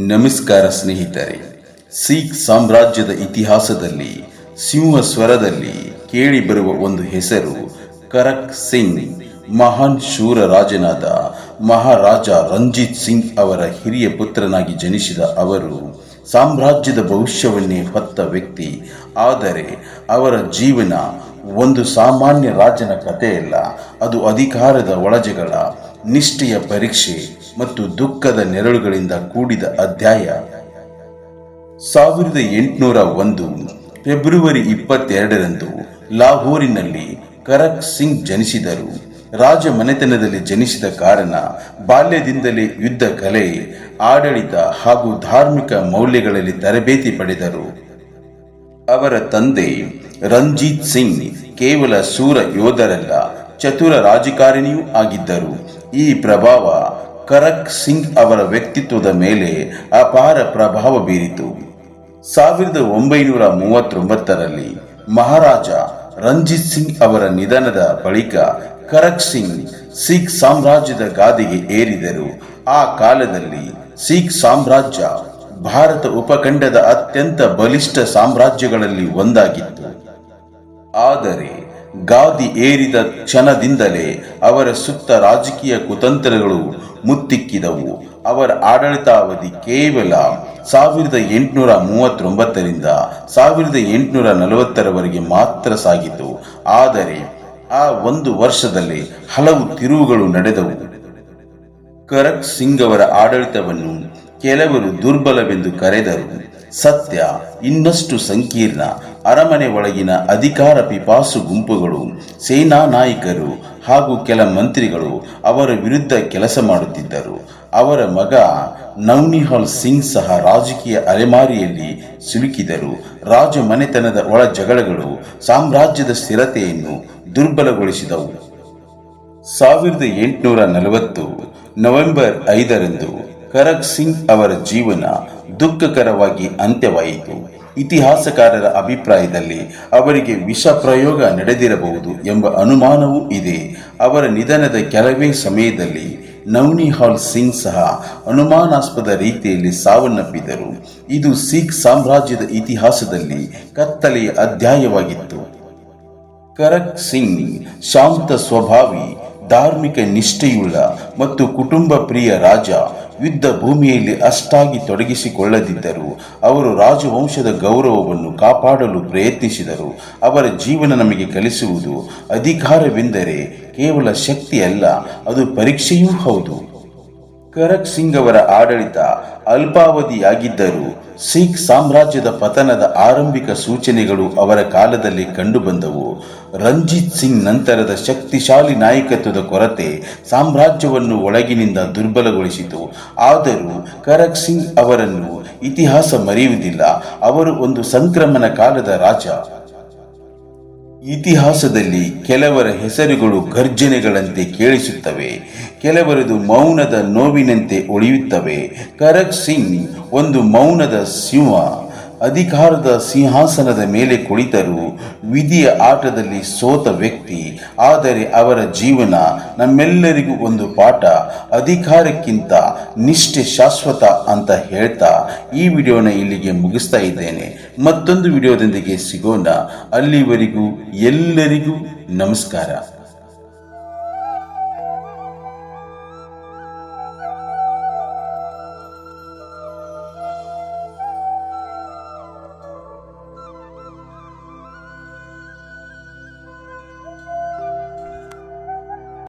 ನಮಸ್ಕಾರ ಸ್ನೇಹಿತರೆ. ಸಿಖ್ ಸಾಮ್ರಾಜ್ಯದ ಇತಿಹಾಸದಲ್ಲಿ ಸಿಂಹ ಸ್ವರದಲ್ಲಿ ಕೇಳಿಬರುವ ಒಂದು ಹೆಸರು ಕರಕ್ ಸಿಂಗ್. ಮಹಾನ್ ಶೂರ ರಾಜನಾದ ಮಹಾರಾಜ ರಂಜಿತ್ ಸಿಂಗ್ ಅವರ ಹಿರಿಯ ಪುತ್ರನಾಗಿ ಜನಿಸಿದ ಅವರು ಸಾಮ್ರಾಜ್ಯದ ಭವಿಷ್ಯವನ್ನೇ ಹೊತ್ತ ವ್ಯಕ್ತಿ. ಆದರೆ ಅವರ ಜೀವನ ಒಂದು ಸಾಮಾನ್ಯ ರಾಜನ ಕಥೆಯಲ್ಲ. ಅದು ಅಧಿಕಾರದ ಒಳಜಗಳ, ನಿಷ್ಠೆಯ ಪರೀಕ್ಷೆ ಮತ್ತು ದುಃಖದ ನೆರಳುಗಳಿಂದ ಕೂಡಿದ ಅಧ್ಯಾಯ. 1801 ಫೆಬ್ರವರಿ 22ರಂದು ಲಾಹೋರಿನಲ್ಲಿ ಕರಕ್ ಸಿಂಗ್ ಜನಿಸಿದರು. ರಾಜ ಮನೆತನದಲ್ಲಿ ಜನಿಸಿದ ಕಾರಣ ಬಾಲ್ಯದಿಂದಲೇ ಯುದ್ಧ ಕಲೆ, ಆಡಳಿತ ಹಾಗೂ ಧಾರ್ಮಿಕ ಮೌಲ್ಯಗಳಲ್ಲಿ ತರಬೇತಿ ಪಡೆದರು. ಅವರ ತಂದೆ ರಂಜಿತ್ ಸಿಂಗ್ ಕೇವಲ ಸೂರ ಯೋಧರಲ್ಲ, ಚತುರ ರಾಜಕಾರಣಿಯೂ ಆಗಿದ್ದರು. ಈ ಪ್ರಭಾವ ಕರಕ್ ಸಿಂಗ್ ಅವರ ವ್ಯಕ್ತಿತ್ವದ ಮೇಲೆ ಅಪಾರ ಪ್ರಭಾವ ಬೀರಿತು. 1939ರಲ್ಲಿ ಮಹಾರಾಜ ರಂಜಿತ್ ಸಿಂಗ್ ಅವರ ನಿಧನದ ಬಳಿಕ ಕರಕ್ ಸಿಂಗ್ ಸಿಖ್ ಸಾಮ್ರಾಜ್ಯದ ಗಾದಿಗೆ ಏರಿದರು. ಆ ಕಾಲದಲ್ಲಿ ಸಿಖ್ ಸಾಮ್ರಾಜ್ಯ ಭಾರತ ಉಪಖಂಡದ ಅತ್ಯಂತ ಬಲಿಷ್ಠ ಸಾಮ್ರಾಜ್ಯಗಳಲ್ಲಿ ಒಂದಾಗಿತ್ತು. ಆದರೆ ಗಾದಿ ಏರಿದ ಕ್ಷಣದಿಂದಲೇ ಅವರ ಸುತ್ತ ರಾಜಕೀಯ ಕುತಂತ್ರಗಳು ಮುತ್ತಿಕ್ಕಿದವು. ಅವರ ಆಡಳಿತಾವಧಿ ಕೇವಲ 1839ರಿಂದ 1840ರವರೆಗೆ ಮಾತ್ರ ಸಾಗಿತು. ಆದರೆ ಆ ಒಂದು ವರ್ಷದಲ್ಲಿ ಹಲವು ತಿರುವುಗಳು ನಡೆದವು. ಕರಕ್ ಸಿಂಗ್ ಅವರ ಆಡಳಿತವನ್ನು ಕೆಲವರು ದುರ್ಬಲವೆಂದು ಕರೆದರು. ಸತ್ಯ ಇನ್ನಷ್ಟು ಸಂಕೀರ್ಣ. ಅರಮನೆ ಒಳಗಿನ ಅಧಿಕಾರ ಪಿಪಾಸು ಗುಂಪುಗಳು, ಸೇನಾ ನಾಯಕರು ಹಾಗೂ ಕೆಲ ಮಂತ್ರಿಗಳು ಅವರ ವಿರುದ್ಧ ಕೆಲಸ ಮಾಡುತ್ತಿದ್ದರು. ಅವರ ಮಗ ನೌನಿಹಾಲ್ ಸಿಂಗ್ ಸಹ ರಾಜಕೀಯ ಅಲೆಮಾರಿಯಲ್ಲಿ ಸಿಲುಕಿದರು. ರಾಜ ಮನೆತನದ ಒಳ ಜಗಳಗಳು ಸಾಮ್ರಾಜ್ಯದ ಸ್ಥಿರತೆಯನ್ನು ದುರ್ಬಲಗೊಳಿಸಿದವು. 1840 ನವೆಂಬರ್ 5ರಂದು ಕರಕ್ ಸಿಂಗ್ ಅವರ ಜೀವನ ದುಃಖಕರವಾಗಿ ಅಂತ್ಯವಾಯಿತು. ಇತಿಹಾಸಕಾರರ ಅಭಿಪ್ರಾಯದಲ್ಲಿ ಅವರಿಗೆ ವಿಷ ಪ್ರಯೋಗ ನಡೆದಿರಬಹುದು ಎಂಬ ಅನುಮಾನವೂ ಇದೆ. ಅವರ ನಿಧನದ ಕೆಲವೇ ಸಮಯದಲ್ಲಿ ನೌನಿಹಾಲ್ ಸಿಂಗ್ ಸಹ ಅನುಮಾನಾಸ್ಪದ ರೀತಿಯಲ್ಲಿ ಸಾವನ್ನಪ್ಪಿದರು. ಇದು ಸಿಖ್ ಸಾಮ್ರಾಜ್ಯದ ಇತಿಹಾಸದಲ್ಲಿ ಕತ್ತಲೆಯ ಅಧ್ಯಾಯವಾಗಿತ್ತು. ಕರಕ್ ಸಿಂಗ್ ಶಾಂತ ಸ್ವಭಾವಿ, ಧಾರ್ಮಿಕ ನಿಷ್ಠೆಯುಳ್ಳ ಮತ್ತು ಕುಟುಂಬ ಪ್ರಿಯ ರಾಜ. ಯುದ್ಧ ಭೂಮಿಯಲ್ಲಿ ಅಷ್ಟಾಗಿ ತೊಡಗಿಸಿಕೊಳ್ಳದಿದ್ದರು. ಅವರು ರಾಜವಂಶದ ಗೌರವವನ್ನು ಕಾಪಾಡಲು ಪ್ರಯತ್ನಿಸಿದರು. ಅವರ ಜೀವನ ನಮಗೆ ಕಲಿಸುವುದು ಅಧಿಕಾರವೆಂದರೆ ಕೇವಲ ಶಕ್ತಿಯಲ್ಲ, ಅದು ಪರೀಕ್ಷೆಯೂ ಹೌದು. ಕರಕ್ ಸಿಂಗ್ ಅವರ ಆಡಳಿತ ಅಲ್ಪಾವಧಿಯಾಗಿದ್ದರೂ ಸಿಖ್ ಸಾಮ್ರಾಜ್ಯದ ಪತನದ ಆರಂಭಿಕ ಸೂಚನೆಗಳು ಅವರ ಕಾಲದಲ್ಲಿ ಕಂಡುಬಂದವು. ರಂಜಿತ್ ಸಿಂಗ್ ನಂತರದ ಶಕ್ತಿಶಾಲಿ ನಾಯಕತ್ವದ ಕೊರತೆ ಸಾಮ್ರಾಜ್ಯವನ್ನು ಒಳಗಿನಿಂದ ದುರ್ಬಲಗೊಳಿಸಿತು. ಆದರೂ ಕರಕ್ ಸಿಂಗ್ ಅವರನ್ನು ಇತಿಹಾಸ ಮರೆಯುವುದಿಲ್ಲ. ಅವರು ಒಂದು ಸಂಕ್ರಮಣ ಕಾಲದ ರಾಜ. ಇತಿಹಾಸದಲ್ಲಿ ಕೆಲವರ ಹೆಸರುಗಳು ಗರ್ಜನೆಗಳಂತೆ ಕೇಳಿಸುತ್ತವೆ, ಕೆಲವರದು ಮೌನದ ನೋವಿನಂತೆ ಉಳಿಯುತ್ತವೆ. ಕರಕ್ ಸಿಂಗ್ ಒಂದು ಮೌನದ ಸಿಂಹ. ಅಧಿಕಾರದ ಸಿಂಹಾಸನದ ಮೇಲೆ ಕುಳಿತರು, ವಿಧಿಯ ಆಟದಲ್ಲಿ ಸೋತ ವ್ಯಕ್ತಿ. ಆದರೆ ಅವರ ಜೀವನ ನಮ್ಮೆಲ್ಲರಿಗೂ ಒಂದು ಪಾಠ. ಅಧಿಕಾರಕ್ಕಿಂತ ನಿಷ್ಠೆ ಶಾಶ್ವತ ಅಂತ ಹೇಳ್ತಾ ಈ ವಿಡಿಯೋನ ಇಲ್ಲಿಗೆ ಮುಗಿಸ್ತಾ ಇದ್ದೇನೆ. ಮತ್ತೊಂದು ವಿಡಿಯೋದೊಂದಿಗೆ ಸಿಗೋಣ. ಅಲ್ಲಿವರೆಗೂ ಎಲ್ಲರಿಗೂ ನಮಸ್ಕಾರ.